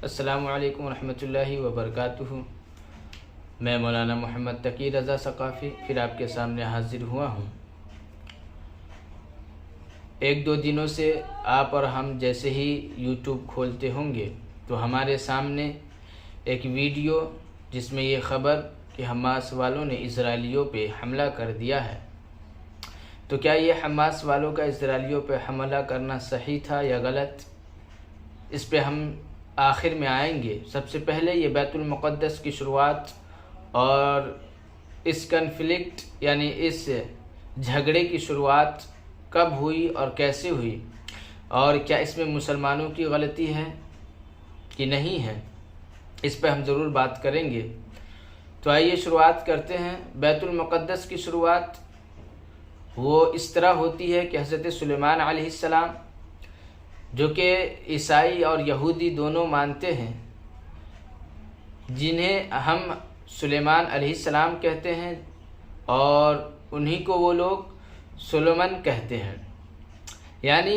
अस्सलामु अलैकुम रहमतुल्लाहि व बरकातुहू। मैं मौलाना मोहम्मद तकी रज़ा सक़ाफ़ी फिर आपके सामने हाज़िर हुआ हूँ। एक दो दिनों से आप और हम जैसे ही यूट्यूब खोलते होंगे तो हमारे सामने एक वीडियो जिसमें ये ख़बर कि हमास वालों ने इजराइलियों पे हमला कर दिया है। तो क्या ये हमास वालों का इजराइलियों पे हमला करना सही था या गलत, इस पे हम आखिर में आएंगे। सबसे पहले ये बैतुल मुक़द्दस की शुरुआत और इस कन्फ्लिक्ट यानी इस झगड़े की शुरुआत कब हुई और कैसे हुई, और क्या इसमें मुसलमानों की गलती है कि नहीं है, इस पर हम ज़रूर बात करेंगे। तो आइए शुरुआत करते हैं। बैतुल मुक़द्दस की शुरुआत वो इस तरह होती है कि हज़रत सुलेमान अलैहिस्सलाम, जो कि ईसाई और यहूदी दोनों मानते हैं, जिन्हें हम सुलेमान अलैहिस्सलाम कहते हैं और उन्हीं को वो लोग सुलेमान कहते हैं। यानी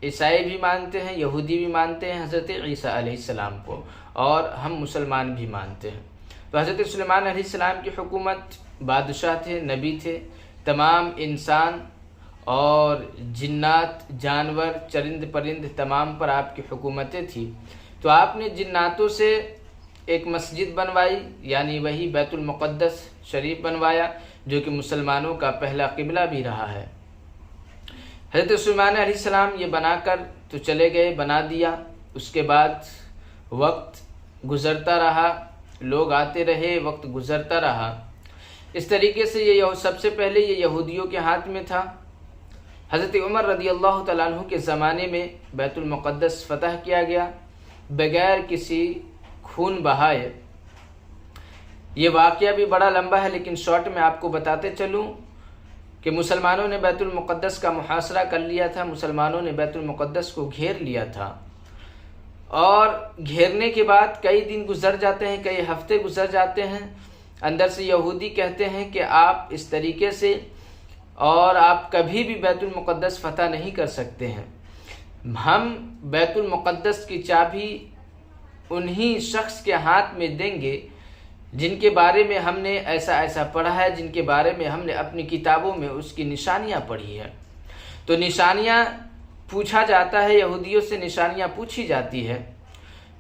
ईसाई भी मानते हैं, यहूदी भी मानते हैं हज़रत ईसा अलैहिस्सलाम को, और हम मुसलमान भी मानते हैं। तो हज़रत सुलेमान अलैहिस्सलाम की हुकूमत, बादशाह थे, नबी थे, तमाम इंसान और जिन्नात, जानवर, चरिंद परिंद तमाम पर आपकी हुकूमतें थी। तो आपने जिन्नातों से एक मस्जिद बनवाई, यानी वही बैतुल मुक़द्दस शरीफ बनवाया, जो कि मुसलमानों का पहला क़िबला भी रहा है। हज़रत सुलेमान अलैहिस्सलाम ये बनाकर तो चले गए, बना दिया। उसके बाद वक्त गुज़रता रहा, लोग आते रहे, वक्त गुज़रता रहा। इस तरीके से ये सबसे पहले ये यहूदियों के हाथ में था। हज़रत उमर रदियल्लाहु तआला अन्हु के ज़माने में बैतुल मुक़द्दस फ़तह किया गया बग़ैर किसी खून बहाए। ये वाक़या भी बड़ा लंबा है, लेकिन शॉर्ट में आपको बताते चलूँ कि मुसलमानों ने बैतुल मुक़द्दस का मुहासरा कर लिया था। मुसलमानों ने बैतुल मुक़द्दस को घेर लिया था, और घेरने के बाद कई दिन गुज़र जाते हैं, कई हफ्ते गुज़र जाते हैं। अंदर से यहूदी कहते हैं कि आप इस तरीके से और आप कभी भी बैतुल मुक़द्दस फ़तह नहीं कर सकते हैं। हम बैतुल मुक़द्दस की चाबी उन्हीं शख्स के हाथ में देंगे जिनके बारे में हमने ऐसा ऐसा पढ़ा है, जिनके बारे में हमने अपनी किताबों में उसकी निशानियाँ पढ़ी है। तो निशानियाँ पूछा जाता है, यहूदियों से निशानियाँ पूछी जाती है।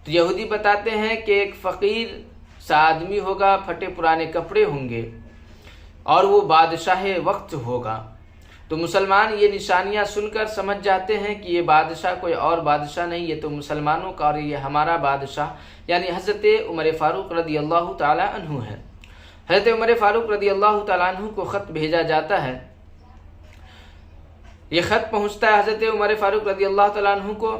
तो यहूदी बताते हैं कि एक फ़कीर सा आदमी होगा, फटे पुराने कपड़े होंगे, और वो बादशाह वक्त होगा। तो मुसलमान ये निशानियाँ सुनकर समझ जाते हैं कि ये बादशाह कोई और बादशाह नहीं, ये तो मुसलमानों का और ये हमारा बादशाह यानी हज़रत उमर फ़ारूक रदियल्लाहु ताला अन्हु है। हज़रत उमर फ़ारूक रदियल्लाहु ताला अन्हु को ख़त भेजा जाता है। ये ख़त पहुँचता है हज़रत उमर फ़ारूक रदियल्लाहु ताला अन्हु को,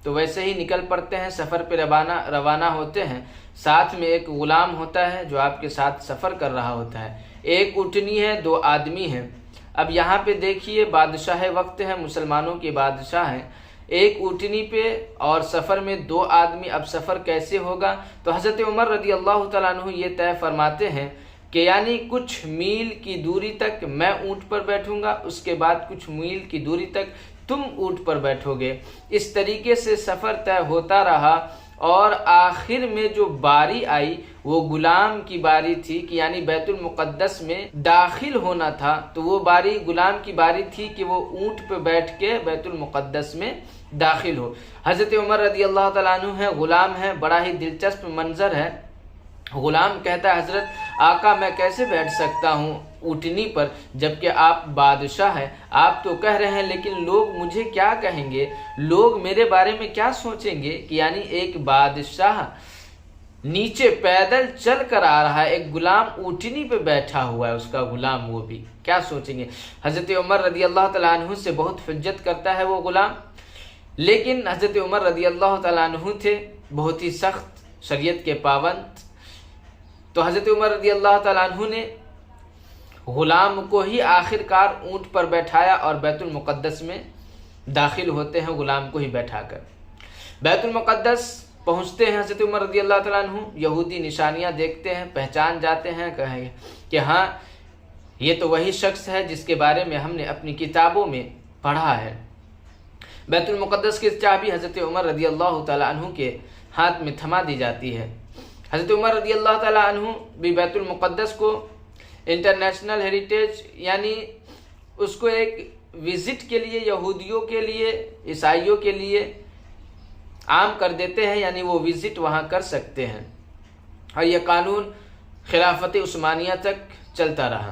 तो वैसे ही निकल पड़ते हैं, सफ़र पे रवाना होते हैं। साथ में एक ग़ुलाम होता है जो आपके साथ सफ़र कर रहा होता है। एक ऊँटनी है, दो आदमी हैं। अब यहाँ पे देखिए, बादशाह वक्त है, मुसलमानों के बादशाह हैं, एक ऊँटनी पे और सफ़र में दो आदमी। अब सफ़र कैसे होगा? तो हज़रत उमर रदियल्लाहु तआला अन्हु ये तय फरमाते हैं कि यानी कुछ मील की दूरी तक मैं ऊँट पर बैठूँगा, उसके बाद कुछ मील की दूरी तक तुम ऊँट पर बैठोगे। इस तरीके से सफ़र तय होता रहा, और आखिर में जो बारी आई वो गुलाम की बारी थी कि यानी बैतुल मुक़द्दस में दाखिल होना था। तो वो बारी गुलाम की बारी थी कि वो ऊँट पे बैठ के बैतुल मुक़द्दस में दाखिल हो। हज़रत उमर रदियल्लाहु तआला अन्हु है, ग़ुलाम है। बड़ा ही दिलचस्प मंज़र है। ग़ुलाम कहता है, हज़रत आका मैं कैसे बैठ सकता हूँ ऊँटनी पर, जबकि आप बादशाह हैं। आप तो कह रहे हैं, लेकिन लोग मुझे क्या कहेंगे, लोग मेरे बारे में क्या सोचेंगे कि यानी एक बादशाह नीचे पैदल चल कर आ रहा है, एक गुलाम ऊँटनी पे बैठा हुआ है, उसका गुलाम, वो भी क्या सोचेंगे। हज़रत उमर रदियल्लाहु तआला अन्हु से बहुत हुज्जत करता है वो गुलाम। लेकिन हज़रत उमर रदियल्लाहु तआला अन्हु थे बहुत ही सख्त, शरीयत के पाबंद। तो हज़रत उमर रदियल्लाहु तआला अन्हु ने ग़ुलाम को ही आखिरकार ऊँट पर बैठाया और बैतुल मुक़द्दस में दाखिल होते हैं, ग़ुलाम को ही बैठाकर। बैतुल मुक़द्दस पहुँचते हैं हज़रत उमर रदियल्लाहु तआला अन्हु। यहूदी निशानियाँ देखते हैं, पहचान जाते हैं, कहेंगे कि हाँ ये तो वही शख्स है जिसके बारे में हमने अपनी किताबों में पढ़ा है। बैतुल मुक़द्दस की चाबी हज़रत उमर रदियल्लाहु तआला अन्हु के हाथ में थमा दी जाती है। हज़रत उमर रज़ी अल्लाह ताला अन्हु भी बैतुल मुक़द्दस को इंटरनेशनल हेरिटेज यानी उसको एक विज़िट के लिए यहूदियों के लिए, ईसाइयों के लिए आम कर देते हैं, यानी वो विज़िट वहाँ कर सकते हैं। और यह कानून खिलाफत उस्मानिया तक चलता रहा।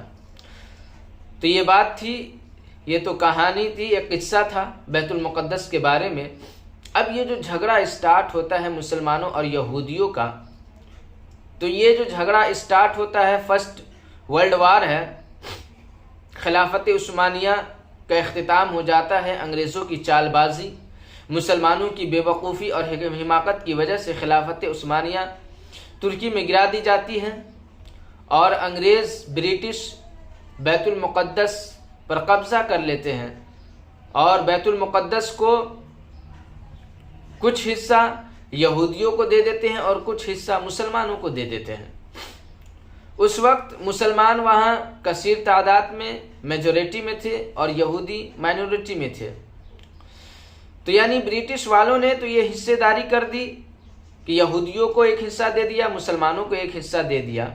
तो ये बात थी, ये तो कहानी थी, एक किस्सा था बैतुल मुक़द्दस के बारे में। अब ये जो झगड़ा स्टार्ट होता है मुसलमानों और यहूदियों का, तो ये जो झगड़ा स्टार्ट होता है फर्स्ट वर्ल्ड वार है, खिलाफत उस्मानिया का इख्तिताम हो जाता है। अंग्रेज़ों की चालबाजी, मुसलमानों की बेवकूफ़ी और हिमाकत की वजह से खिलाफत उस्मानिया तुर्की में गिरा दी जाती है और अंग्रेज़ ब्रिटिश बैतुल मुक़द्दस पर कब्ज़ा कर लेते हैं और बैतुल मुक़द्दस को कुछ हिस्सा यहूदियों को दे देते हैं और कुछ हिस्सा मुसलमानों को दे देते हैं। उस वक्त मुसलमान वहाँ कसीर तादाद में मेजॉरिटी में थे और यहूदी माइनॉरिटी में थे। तो यानी ब्रिटिश वालों ने तो ये हिस्सेदारी कर दी कि यहूदियों को एक हिस्सा दे दिया, मुसलमानों को एक हिस्सा दे दिया।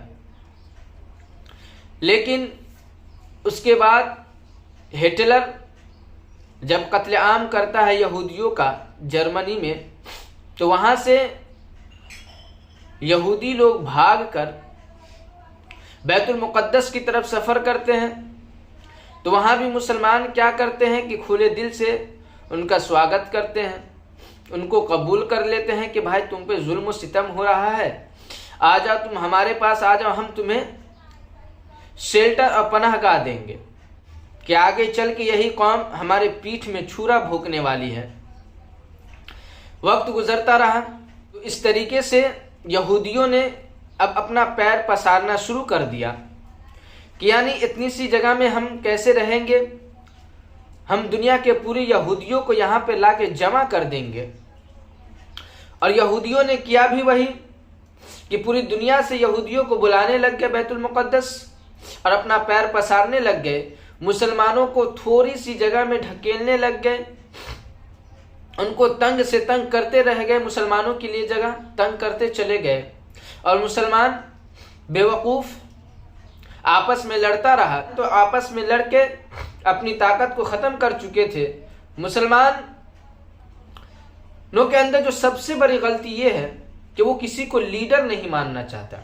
लेकिन उसके बाद हिटलर जब कत्लेआम करता है यहूदियों का जर्मनी में, तो वहाँ से यहूदी लोग भागकर बैतुल मुक़द्दस की तरफ सफ़र करते हैं। तो वहाँ भी मुसलमान क्या करते हैं कि खुले दिल से उनका स्वागत करते हैं, उनको कबूल कर लेते हैं कि भाई तुम पे जुल्म व सितम हो रहा है, आ जाओ, तुम हमारे पास आ जाओ, हम तुम्हें शेल्टर और पनाहगाह देंगे कि आगे चल के यही कौम हमारे पीठ में छुरा भोंकने वाली है। वक्त गुजरता रहा, तो इस तरीके से यहूदियों ने अब अपना पैर पसारना शुरू कर दिया कि यानी इतनी सी जगह में हम कैसे रहेंगे, हम दुनिया के पूरे यहूदियों को यहाँ पे ला के जमा कर देंगे। और यहूदियों ने किया भी वही कि पूरी दुनिया से यहूदियों को बुलाने लग गए बैतुल मुक़द्दस और अपना पैर पसारने लग गए। मुसलमानों को थोड़ी सी जगह में ढकेलने लग गए, उनको तंग से तंग करते रह गए, मुसलमानों के लिए जगह तंग करते चले गए। और मुसलमान बेवकूफ़ आपस में लड़ता रहा, तो आपस में लड़के अपनी ताकत को ख़त्म कर चुके थे। मुसलमानों के अंदर जो सबसे बड़ी गलती ये है कि वो किसी को लीडर नहीं मानना चाहता,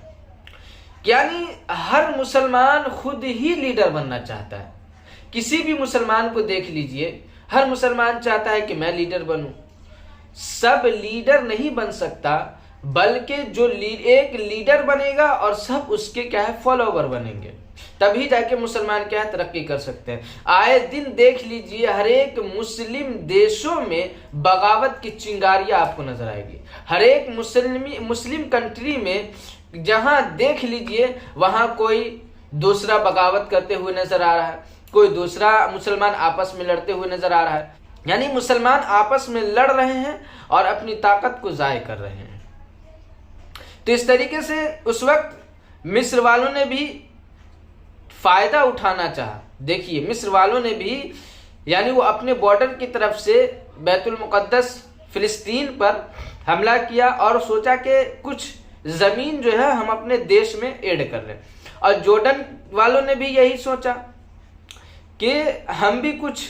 यानी हर मुसलमान खुद ही लीडर बनना चाहता है। किसी भी मुसलमान को देख लीजिए, हर मुसलमान चाहता है कि मैं लीडर बनूं। सब लीडर नहीं बन सकता, बल्कि जो एक लीडर बनेगा और सब उसके क्या है फॉलोवर बनेंगे, तभी जाके मुसलमान क्या है तरक्की कर सकते हैं। आए दिन देख लीजिए हर एक मुस्लिम देशों में बगावत की चिंगारियां आपको नजर आएगी। हर एक मुस्लिम कंट्री में जहां देख लीजिए वहां कोई दूसरा बगावत करते हुए नजर आ रहा है, कोई दूसरा मुसलमान आपस में लड़ते हुए नजर आ रहा है। यानी मुसलमान आपस में लड़ रहे हैं और अपनी ताकत को ज़ाय कर रहे हैं। तो इस तरीके से उस वक्त मिस्र वालों ने भी फ़ायदा उठाना चाहा। देखिए मिस्र वालों ने भी यानी वो अपने बॉर्डर की तरफ से बैतुल मुक़द्दस फ़िलिस्तीन पर हमला किया और सोचा कि कुछ ज़मीन जो है हम अपने देश में ऐड कर लें। और जॉर्डन वालों ने भी यही सोचा कि हम भी कुछ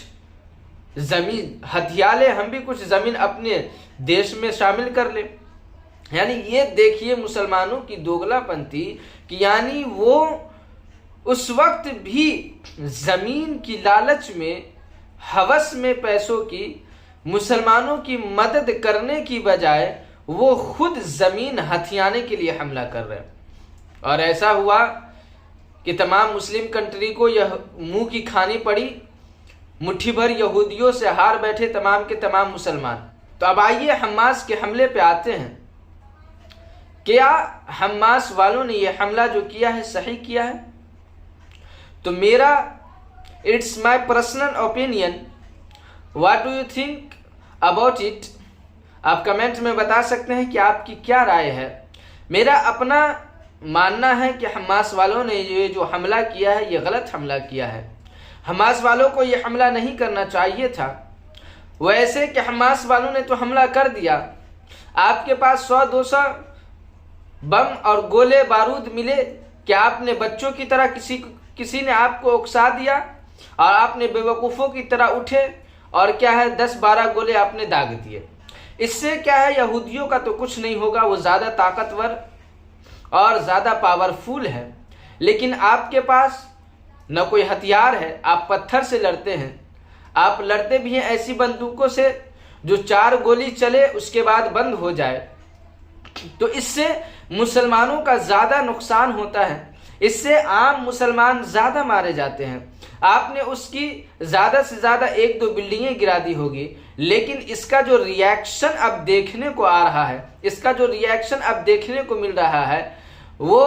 ज़मीन हथियाले, हम भी कुछ ज़मीन अपने देश में शामिल कर लें। यानी ये देखिए मुसलमानों की दोगलापंथी कि यानी वो उस वक्त भी ज़मीन की लालच में, हवस में पैसों की, मुसलमानों की मदद करने की बजाय वो खुद ज़मीन हथियाने के लिए हमला कर रहे हैं। और ऐसा हुआ कि तमाम मुस्लिम कंट्री को यह मुंह की खानी पड़ी, मुट्ठी भर यहूदियों से हार बैठे तमाम के तमाम मुसलमान। तो अब आइए हमास के हमले पे आते हैं। क्या हमास वालों ने यह हमला जो किया है सही किया है? तो मेरा it's my personal opinion, what do you think about it? आप कमेंट में बता सकते हैं कि आपकी क्या राय है। मेरा अपना मानना है कि हमास वालों ने ये जो हमला किया है ये गलत हमला किया है। हमास वालों को ये हमला नहीं करना चाहिए था। वैसे कि हमास वालों ने तो हमला कर दिया, आपके पास 100-200 बम और गोले बारूद मिले, क्या आपने बच्चों की तरह किसी ने आपको उकसा दिया और आपने बेवकूफ़ों की तरह उठे और क्या है 10-12 गोले आपने दाग दिए। इससे क्या है, यहूदियों का तो कुछ नहीं होगा, वो ज़्यादा ताकतवर और ज़्यादा पावरफुल है। लेकिन आपके पास न कोई हथियार है, आप पत्थर से लड़ते हैं। आप लड़ते भी हैं ऐसी बंदूकों से जो 4 गोली चले उसके बाद बंद हो जाए। तो इससे मुसलमानों का ज़्यादा नुकसान होता है, इससे आम मुसलमान ज़्यादा मारे जाते हैं। आपने उसकी ज़्यादा से ज़्यादा 1-2 बिल्डिंगें गिरा दी होगी, लेकिन इसका जो रिएक्शन अब देखने को आ रहा है, इसका जो रिएक्शन अब देखने को मिल रहा है, वो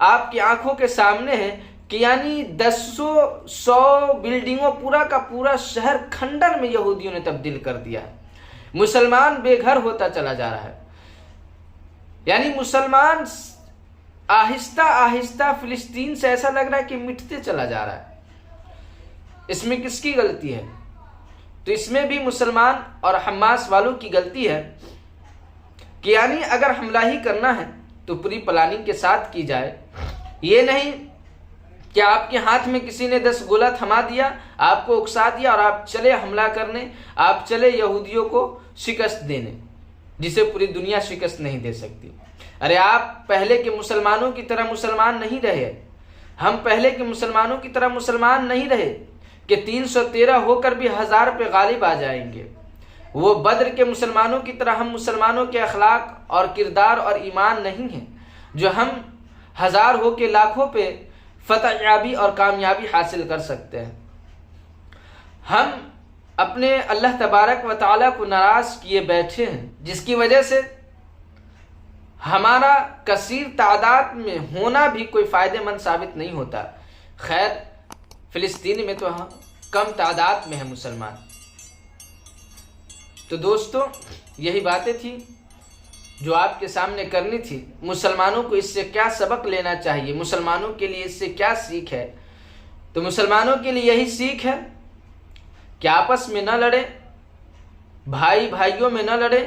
आपकी आंखों के सामने है कि यानी 100 बिल्डिंगों, पूरा का पूरा शहर खंडर में यहूदियों ने तब्दील कर दिया है। मुसलमान बेघर होता चला जा रहा है। यानी मुसलमान आहिस्ता आहिस्ता फिलिस्तीन से ऐसा लग रहा है कि मिटते चला जा रहा है। इसमें किसकी गलती है? तो इसमें भी मुसलमान और हमास वालों की गलती है कि यानी अगर हमला ही करना है तो पूरी प्लानिंग के साथ की जाए। ये नहीं कि आपके हाथ में किसी ने 10 गोला थमा दिया, आपको उकसा दिया और आप चले हमला करने, आप चले यहूदियों को शिकस्त देने, जिसे पूरी दुनिया शिकस्त नहीं दे सकती। अरे आप पहले के मुसलमानों की तरह मुसलमान नहीं रहे। हम पहले के मुसलमानों की तरह मुसलमान नहीं रहे कि 313 होकर भी 1000 पे गालिब आ जाएंगे। वो बद्र के मुसलमानों की तरह हम मुसलमानों के अखलाक और किरदार और ईमान नहीं हैं, जो हम 1000 हो के लाखों पे फतह और कामयाबी हासिल कर सकते हैं। हम अपने अल्लाह तबारक व तआला को नाराज़ किए बैठे हैं, जिसकी वजह से हमारा कसीर तादाद में होना भी कोई फ़ायदेमंद साबित नहीं होता। खैर, फ़िलिस्तीन में तो हम कम तादाद में है मुसलमान। तो दोस्तों, यही बातें थी जो आपके सामने करनी थी। मुसलमानों को इससे क्या सबक लेना चाहिए, मुसलमानों के लिए इससे क्या सीख है? तो मुसलमानों के लिए यही सीख है कि आपस में न लड़े, भाई भाइयों में न लड़े,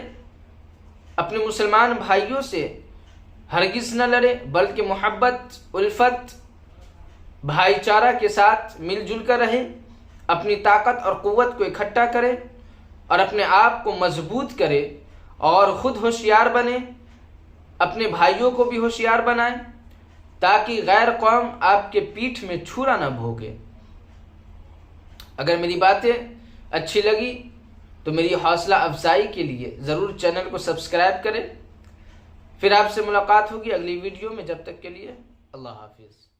अपने मुसलमान भाइयों से हरगिज़ न लड़े, बल्कि मोहब्बत, उल्फत, भाईचारा के साथ मिलजुल कर रहे, अपनी ताकत और क़ुव्वत को इकट्ठा करे और अपने आप को मजबूत करे और ख़ुद होशियार बने, अपने भाइयों को भी होशियार बनाएं, ताकि गैर कौम आपके पीठ में छुरा न भोगे। अगर मेरी बातें अच्छी लगी तो मेरी हौसला अफजाई के लिए ज़रूर चैनल को सब्सक्राइब करें। फिर आपसे मुलाकात होगी अगली वीडियो में। जब तक के लिए अल्लाह हाफिज़।